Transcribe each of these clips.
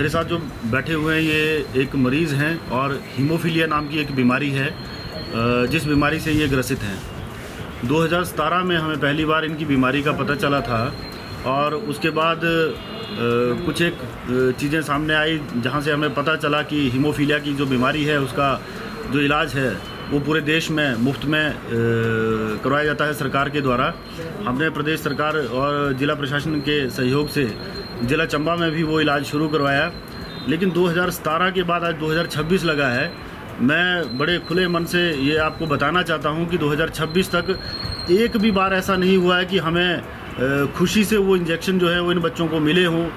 मेरे साथ जो बैठे हुए हैं ये एक मरीज़ हैं और हीमोफीलिया नाम की एक बीमारी है, जिस बीमारी से ये ग्रसित हैं। 2017 में हमें पहली बार इनकी बीमारी का पता चला था और उसके बाद कुछ एक चीज़ें सामने आई जहाँ से हमें पता चला कि हीमोफीलिया की जो बीमारी है उसका जो इलाज है वो पूरे देश में मुफ्त में करवाया जाता है सरकार के द्वारा। हमने प्रदेश सरकार और ज़िला प्रशासन के सहयोग से ज़िला चंबा में भी वो इलाज शुरू करवाया। लेकिन 2017 के बाद आज 2026 लगा है। मैं बड़े खुले मन से ये आपको बताना चाहता हूँ कि 2026 तक एक भी बार ऐसा नहीं हुआ है कि हमें खुशी से वो इंजेक्शन जो है वो इन बच्चों को मिले हों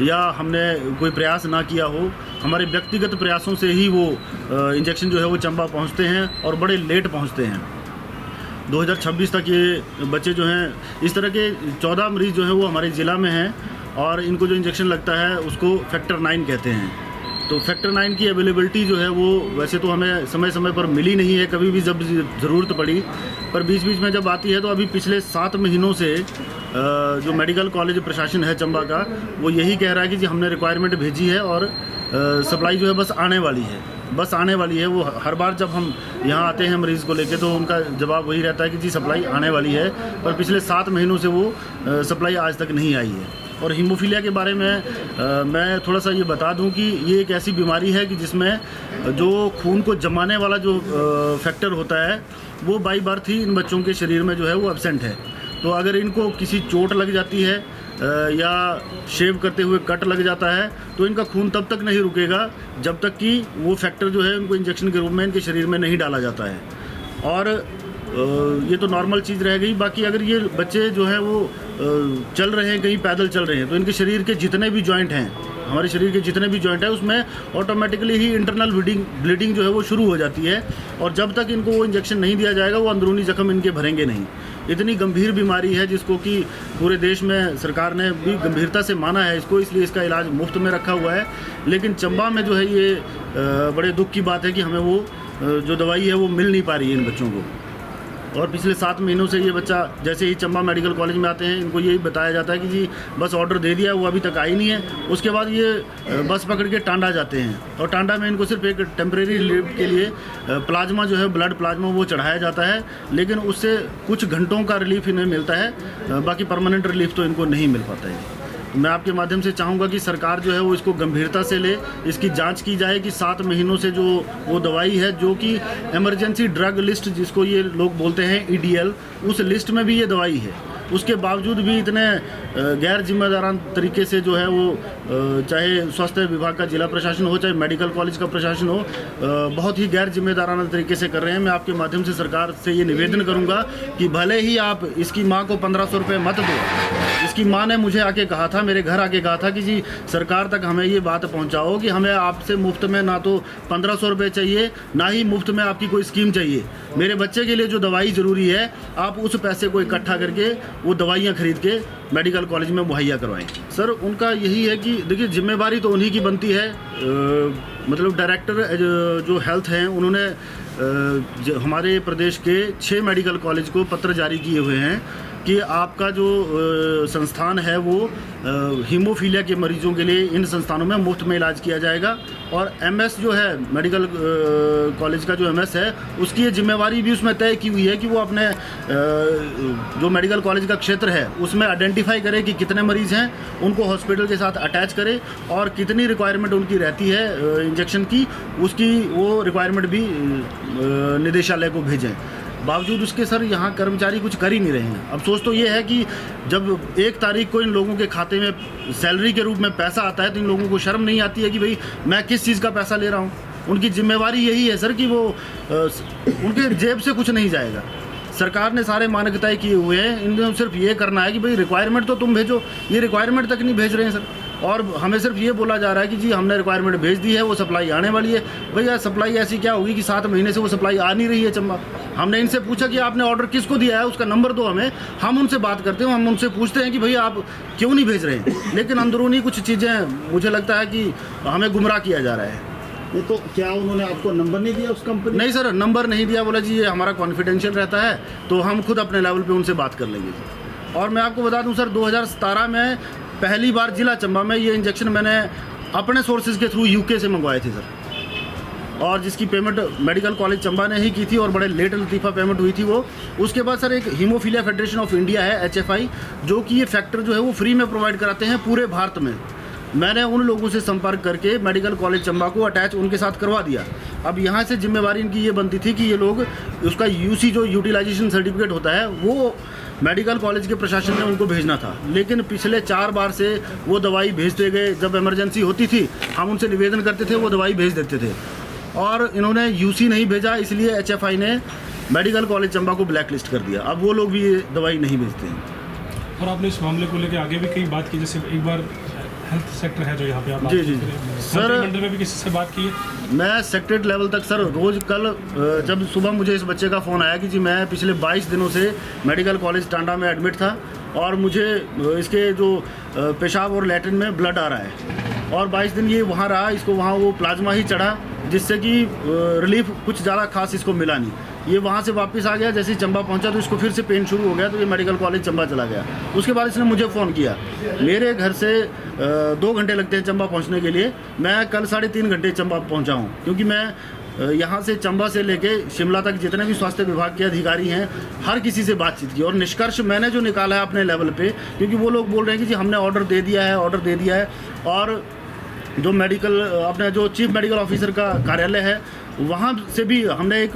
या हमने कोई प्रयास ना किया हो। हमारे व्यक्तिगत प्रयासों से ही वो इंजेक्शन जो है वो चंबा पहुंचते हैं और बड़े लेट पहुंचते हैं। 2026 तक ये बच्चे जो हैं, इस तरह के 14 मरीज़ जो हैं वो हमारे ज़िला में हैं और इनको जो इंजेक्शन लगता है उसको फैक्टर 9 कहते हैं। तो फैक्टर 9 की अवेलेबिलिटी जो है वो वैसे तो हमें समय समय पर मिली नहीं है, कभी भी जब ज़रूरत पड़ी, पर बीच बीच में जब आती है तो अभी पिछले 7 महीनों से जो मेडिकल कॉलेज प्रशासन है चंबा का वो यही कह रहा है कि जी हमने रिक्वायरमेंट भेजी है और सप्लाई जो है बस आने वाली है। वो हर बार जब हम यहाँ आते हैं मरीज़ को लेके तो उनका जवाब वही रहता है कि जी सप्लाई आने वाली है, पर पिछले 7 महीनों से वो सप्लाई आज तक नहीं आई है। और हीमोफीलिया के बारे में मैं थोड़ा सा ये बता दूं कि ये एक ऐसी बीमारी है कि जिसमें जो खून को जमाने वाला जो फैक्टर होता है वो बाई बर्थ ही इन बच्चों के शरीर में जो है वो एब्सेंट है। तो अगर इनको किसी चोट लग जाती है या शेव करते हुए कट लग जाता है तो इनका खून तब तक नहीं रुकेगा जब तक कि वो फैक्टर जो है उनको इंजेक्शन के रूप में इनके शरीर में नहीं डाला जाता है। और ये तो नॉर्मल चीज़ रह गई। बाकी अगर ये बच्चे जो हैं वो चल रहे हैं, कहीं पैदल चल रहे हैं, तो इनके शरीर के जितने भी जॉइंट हैं, हमारे शरीर के जितने भी जॉइंट हैं उसमें ऑटोमेटिकली ही इंटरनल ब्लीडिंग जो है वो शुरू हो जाती है। और जब तक इनको वो इंजेक्शन नहीं दिया जाएगा वो अंदरूनी जख्म इनके भरेंगे नहीं। इतनी गंभीर बीमारी है जिसको कि पूरे देश में सरकार ने भी गंभीरता से माना है इसको, इसलिए इसका इलाज मुफ्त में रखा हुआ है। लेकिन चंबा में जो है ये बड़े दुख की बात है कि हमें वो जो दवाई है वो मिल नहीं पा रही है इन बच्चों को। और पिछले 7 महीनों से ये बच्चा जैसे ही चंबा मेडिकल कॉलेज में आते हैं इनको यही बताया जाता है कि जी बस ऑर्डर दे दिया, वो अभी तक आई नहीं है। उसके बाद ये बस पकड़ के टांडा जाते हैं और टांडा में इनको सिर्फ एक टेम्परेरी रिलीफ के लिए प्लाज्मा जो है ब्लड प्लाज्मा वो चढ़ाया जाता है, लेकिन उससे कुछ घंटों का रिलीफ इन्हें मिलता है, बाकी परमानेंट रिलीफ तो इनको नहीं मिल पाता है। मैं आपके माध्यम से चाहूँगा कि सरकार जो है वो इसको गंभीरता से ले, इसकी जांच की जाए कि 7 महीनों से जो वो दवाई है जो कि इमरजेंसी ड्रग लिस्ट जिसको ये लोग बोलते हैं EDL, उस लिस्ट में भी ये दवाई है, उसके बावजूद भी इतने गैर जिम्मेदाराना तरीके से जो है वो चाहे स्वास्थ्य विभाग का जिला प्रशासन हो चाहे मेडिकल कॉलेज का प्रशासन हो, बहुत ही गैर जिम्मेदाराना तरीके से कर रहे हैं। मैं आपके माध्यम से सरकार से ये निवेदन करूंगा कि भले ही आप इसकी माँ को 1500 रुपये मत दो। इसकी माँ ने मुझे आके कहा था, मेरे घर आके कहा था कि जी सरकार तक हमें ये बात पहुँचाओ कि हमें आपसे मुफ्त में ना तो 1500 रुपये चाहिए, ना ही मुफ्त में आपकी कोई स्कीम चाहिए। मेरे बच्चे के लिए जो दवाई ज़रूरी है आप उस पैसे को इकट्ठा करके वो दवाइयाँ खरीद के मेडिकल कॉलेज में मुहैया करवाएं। सर उनका यही है कि देखिए जिम्मेवारी तो उन्हीं की बनती है, मतलब डायरेक्टर जो हेल्थ हैं उन्होंने हमारे प्रदेश के 6 मेडिकल कॉलेज को पत्र जारी किए हुए हैं कि आपका जो संस्थान है वो हीमोफीलिया के मरीजों के लिए इन संस्थानों में मुफ्त में इलाज किया जाएगा। और MS जो है मेडिकल कॉलेज का जो MS है उसकी ये जिम्मेवारी भी उसमें तय की हुई है कि वो अपने जो मेडिकल कॉलेज का क्षेत्र है उसमें आइडेंटिफाई करे कि कितने मरीज़ हैं, उनको हॉस्पिटल के साथ अटैच करे और कितनी रिक्वायरमेंट उनकी रहती है इंजेक्शन की, उसकी वो रिक्वायरमेंट भी निदेशालय को भेजें। बावजूद उसके सर यहाँ कर्मचारी कुछ कर ही नहीं रहे हैं। अफसोस तो ये है कि जब 1 तारीख को इन लोगों के खाते में सैलरी के रूप में पैसा आता है तो इन लोगों को शर्म नहीं आती है कि भाई मैं किस चीज़ का पैसा ले रहा हूँ। उनकी जिम्मेवारी यही है सर कि वो उनके जेब से कुछ नहीं जाएगा। सरकार ने सारे मानक तय किए हुए हैं, इन्हें सिर्फ ये करना है कि भाई रिक्वायरमेंट तो तुम भेजो, ये रिक्वायरमेंट तक नहीं भेज रहे हैं सर। और हमें सिर्फ ये बोला जा रहा है कि जी हमने रिक्वायरमेंट भेज दी है, वो सप्लाई आने वाली है। भैया सप्लाई ऐसी क्या होगी कि 7 महीने से वो सप्लाई आ नहीं रही है चंबा। हमने इनसे पूछा कि आपने ऑर्डर किसको दिया है, उसका नंबर दो हमें, हम उनसे बात करते हैं, हम उनसे पूछते हैं कि भैया आप क्यों नहीं भेज रहे हैं। लेकिन अंदरूनी कुछ चीज़ें मुझे लगता है कि हमें गुमराह किया जा रहा है। तो क्या उन्होंने आपको नंबर नहीं दिया उस कंपनी? नहीं सर, नंबर नहीं दिया, बोला जी ये हमारा कॉन्फिडेंशियल रहता है तो हम खुद अपने लेवल पे उनसे बात कर लेंगे। और मैं आपको बता दूं सर 2017 में पहली बार जिला चंबा में ये इंजेक्शन मैंने अपने सोर्सेज के थ्रू यूके से मंगवाए थे सर, और जिसकी पेमेंट मेडिकल कॉलेज चंबा ने ही की थी और बड़े लेट लतीफ़ा पेमेंट हुई थी वो। उसके बाद सर एक हीमोफीलिया फेडरेशन ऑफ इंडिया है HFI, जो कि ये फैक्टर जो है वो फ्री में प्रोवाइड कराते हैं पूरे भारत में। मैंने उन लोगों से संपर्क करके मेडिकल कॉलेज चंबा को अटैच उनके साथ करवा दिया। अब यहाँ से जिम्मेवारी इनकी ये बनती थी कि ये लोग उसका UC जो यूटिलाइजेशन सर्टिफिकेट होता है वो मेडिकल कॉलेज के प्रशासन ने उनको भेजना था, लेकिन पिछले 4 बार से वो दवाई भेजते गए। जब इमरजेंसी होती थी हम उनसे निवेदन करते थे, वो दवाई भेज देते थे, और इन्होंने UC नहीं भेजा, इसलिए HFI ने मेडिकल कॉलेज चंबा को ब्लैक लिस्ट कर दिया। अब वो लोग भी ये दवाई नहीं भेजते हैं। और आपने इस मामले को लेकर आगे भी कई बात की, जैसे एक बार हेल्थ सेक्टर है जो यहाँ पे आप जी सर मंडल में भी किसी से बात की है? मैं सेक्रेटरी लेवल तक सर रोज़ कल जब सुबह मुझे इस बच्चे का फ़ोन आया कि जी मैं पिछले 22 दिनों से मेडिकल कॉलेज टांडा में एडमिट था और मुझे इसके जो पेशाब और लैट्रिन में ब्लड आ रहा है, और 22 दिन ये वहाँ रहा, इसको वहाँ वो प्लाज्मा ही चढ़ा, जिससे कि रिलीफ कुछ ज़्यादा खास इसको मिला नहीं। ये वहाँ से वापस आ गया, जैसे ही चंबा पहुँचा तो इसको फिर से पेन शुरू हो गया, तो ये मेडिकल कॉलेज चंबा चला गया। उसके बाद इसने मुझे फ़ोन किया। मेरे घर से 2 घंटे लगते हैं चंबा पहुँचने के लिए, मैं कल 3.5 घंटे चंबा पहुँचा हूँ, क्योंकि मैं यहाँ से चंबा से लेके शिमला तक जितने भी स्वास्थ्य विभाग के अधिकारी हैं हर किसी से बातचीत की, और निष्कर्ष मैंने जो निकाला है अपने लेवल पे, क्योंकि वो लोग बोल रहे हैं कि जी हमने ऑर्डर दे दिया है, और जो मेडिकल अपने जो चीफ मेडिकल ऑफिसर का कार्यालय है वहाँ से भी हमने एक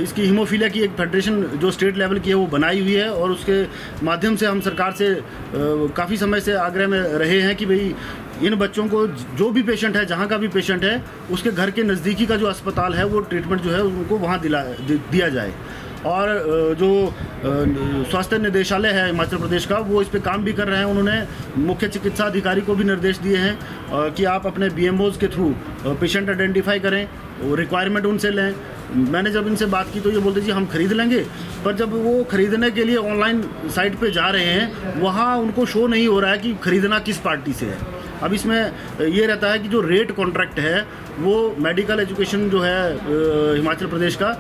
इसकी हीमोफीलिया की एक फेडरेशन जो स्टेट लेवल की है वो बनाई हुई है, और उसके माध्यम से हम सरकार से काफ़ी समय से आग्रह में रहे हैं कि भाई इन बच्चों को जो भी पेशेंट है, जहाँ का भी पेशेंट है, उसके घर के नज़दीकी का जो अस्पताल है वो ट्रीटमेंट जो है उनको वहाँ दिया जाए। और जो स्वास्थ्य निदेशालय है हिमाचल प्रदेश का, वो इस पे काम भी कर रहे हैं। उन्होंने मुख्य चिकित्सा अधिकारी को भी निर्देश दिए हैं कि आप अपने BMOs के थ्रू पेशेंट आइडेंटिफाई करें, रिक्वायरमेंट उनसे लें। मैंने जब इनसे बात की तो ये बोलते जी हम खरीद लेंगे, पर जब वो खरीदने के लिए ऑनलाइन साइट पे जा रहे हैं वहाँ उनको शो नहीं हो रहा है कि खरीदना किस पार्टी से है। अब इसमें ये रहता है कि जो रेट कॉन्ट्रैक्ट है वो मेडिकल एजुकेशन जो है हिमाचल प्रदेश का,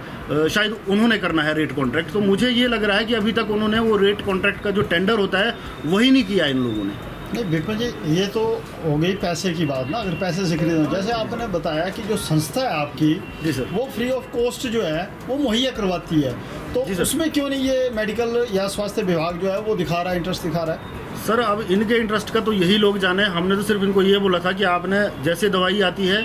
शायद उन्होंने करना है रेट कॉन्ट्रैक्ट। तो मुझे ये लग रहा है कि अभी तक उन्होंने वो रेट कॉन्ट्रैक्ट का जो टेंडर होता है वही नहीं किया इन लोगों ने। नहीं विपिन जी, ये तो हो गई पैसे की बात ना, अगर पैसे से खरीदना, जैसे आपने बताया कि जो संस्था है आपकी जी सर, वो फ्री ऑफ कॉस्ट जो है वो मुहैया करवाती है, तो उसमें क्यों नहीं ये मेडिकल या स्वास्थ्य विभाग जो है वो दिखा रहा है, इंटरेस्ट दिखा रहा है? सर अब इनके इंटरेस्ट का तो यही लोग जाने। हमने तो सिर्फ इनको ये बोला था कि आपने जैसे दवाई आती है,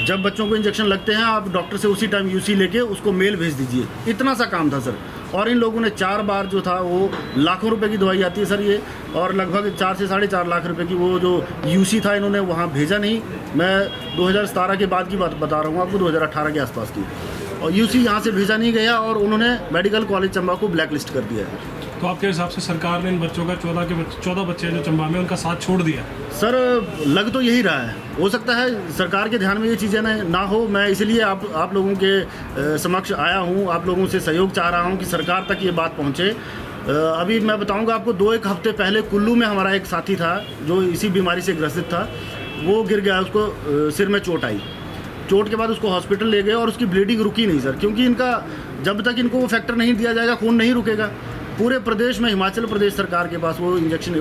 जब बच्चों को इंजेक्शन लगते हैं आप डॉक्टर से उसी टाइम UC लेके उसको मेल भेज दीजिए, इतना सा काम था सर। और इन लोगों ने 4 बार जो था वो लाखों रुपए की दवाई आती है सर ये, और लगभग 4 से 4.5 लाख रुपए की वो जो UC था इन्होंने वहाँ भेजा नहीं। मैं 2017 के बाद की बात बता रहा हूँ आपको, 2018 के आसपास की, और UC यहाँ से भेजा नहीं गया और उन्होंने मेडिकल कॉलेज चंबा को ब्लैक लिस्ट कर दिया है। तो आपके हिसाब से सरकार ने इन बच्चों का 14 बच्चे जो चंबा में उनका साथ छोड़ दिया? सर लग तो यही रहा है, हो सकता है सरकार के ध्यान में ये चीज़ें ना हो। मैं इसलिए आप लोगों के समक्ष आया हूँ, आप लोगों से सहयोग चाह रहा हूँ कि सरकार तक ये बात पहुँचे। अभी मैं बताऊँगा आपको, 2-1 हफ्ते पहले कुल्लू में हमारा एक साथी था जो इसी बीमारी से ग्रसित था, वो गिर गया, उसको सिर में चोट आई। चोट के बाद उसको हॉस्पिटल ले गए और उसकी ब्लीडिंग रुकी नहीं सर, क्योंकि इनका जब तक इनको वो फैक्टर नहीं दिया जाएगा खून नहीं रुकेगा। पूरे प्रदेश में हिमाचल प्रदेश सरकार के पास वो इंजेक्शन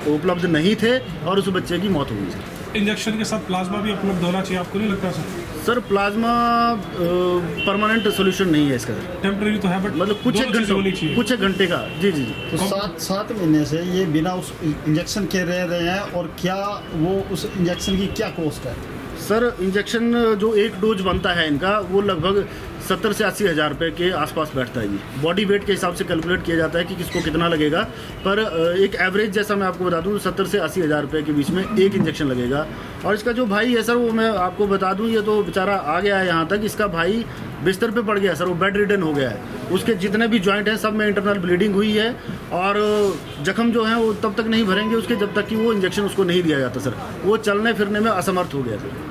उपलब्ध नहीं थे और उस बच्चे की मौत हो गई सर। इंजेक्शन के साथ प्लाज्मा भी उपलब्ध होना चाहिए, आपको नहीं लगता sir? Sir plasma permanent solution नहीं है इसका, टेम्परेरी तो है, बट मतलब कुछ एक घंटे का। जी जी जी। तो 7 महीने से ये बिना उस इंजेक्शन के रह रहे हैं, और क्या वो उस इंजेक्शन की क्या कॉस्ट है? सर इंजेक्शन जो 1 डोज बनता है इनका वो लगभग 70 से 80 हज़ार रुपये के आसपास बैठता है। ये बॉडी वेट के हिसाब से कैलकुलेट किया जाता है कि किसको कितना लगेगा, पर एक एवरेज जैसा मैं आपको बता दूं 70 से 80 हज़ार रुपये के बीच में एक इंजेक्शन लगेगा। और इसका जो भाई है सर, वो मैं आपको बता दूं, ये तो बेचारा आ गया है यहाँ तक, इसका भाई बिस्तर पे पड़ गया सर, वो बेड रिडन हो गया है। उसके जितने भी जॉइंट हैं सब में इंटरनल ब्लीडिंग हुई है, और जख्म जो हैं वो तब तक नहीं भरेंगे उसके जब तक कि वो इंजेक्शन उसको नहीं दिया जाता सर। वो चलने फिरने में असमर्थ हो गया सर।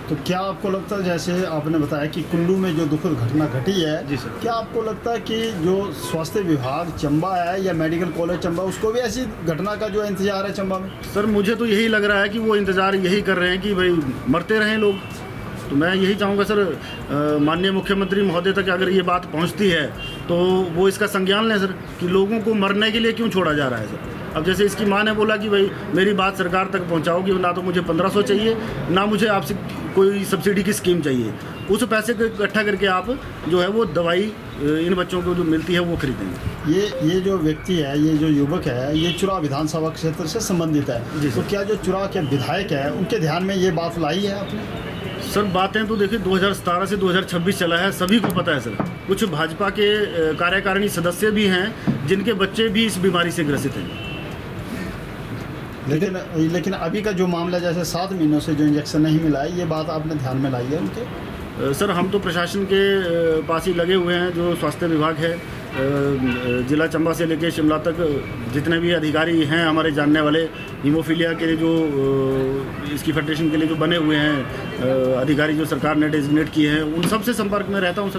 तो क्या आपको लगता है, जैसे आपने बताया कि कुल्लू में जो दुखद घटना घटी है, जी सर, क्या आपको लगता है कि जो स्वास्थ्य विभाग चंबा है या मेडिकल कॉलेज चंबा, उसको भी ऐसी घटना का जो इंतजार है चंबा में? सर मुझे तो यही लग रहा है कि वो इंतज़ार यही कर रहे हैं कि भाई मरते रहें लोग। तो मैं यही चाहूँगा सर, माननीय मुख्यमंत्री महोदय तक अगर ये बात पहुँचती है तो वो इसका संज्ञान लें सर, कि लोगों को मरने के लिए क्यों छोड़ा जा रहा है सर। अब जैसे इसकी माँ ने बोला कि भाई मेरी बात सरकार तक पहुंचाओगी, ना तो मुझे 1500 चाहिए, ना मुझे आपसे कोई सब्सिडी की स्कीम चाहिए। उस पैसे को इकट्ठा करके आप जो है वो दवाई इन बच्चों को जो मिलती है वो खरीदेंगे। ये जो व्यक्ति है, ये जो युवक है, ये चुरा विधानसभा क्षेत्र से संबंधित है। जी तो सर। क्या जो चुरा के विधायक है उनके ध्यान में ये बात लाई है आपने? सर बातें तो देखिए 2017 से 2026 चला है, सभी को पता है सर। कुछ भाजपा के कार्यकारिणी सदस्य भी हैं जिनके बच्चे भी इस बीमारी से ग्रसित हैं। लेकिन अभी का जो मामला, जैसे 7 महीनों से जो इंजेक्शन नहीं मिला है, ये बात आपने ध्यान में लाई है उनके? सर हम तो प्रशासन के पास ही लगे हुए हैं, जो स्वास्थ्य विभाग है जिला चंबा से लेकर शिमला तक जितने भी अधिकारी हैं हमारे जानने वाले, हीमोफीलिया के लिए जो इसकी फेडरेशन के लिए जो बने हुए हैं अधिकारी जो सरकार ने डेजिग्नेट किए हैं, उन सब से संपर्क में रहता हूँ सर।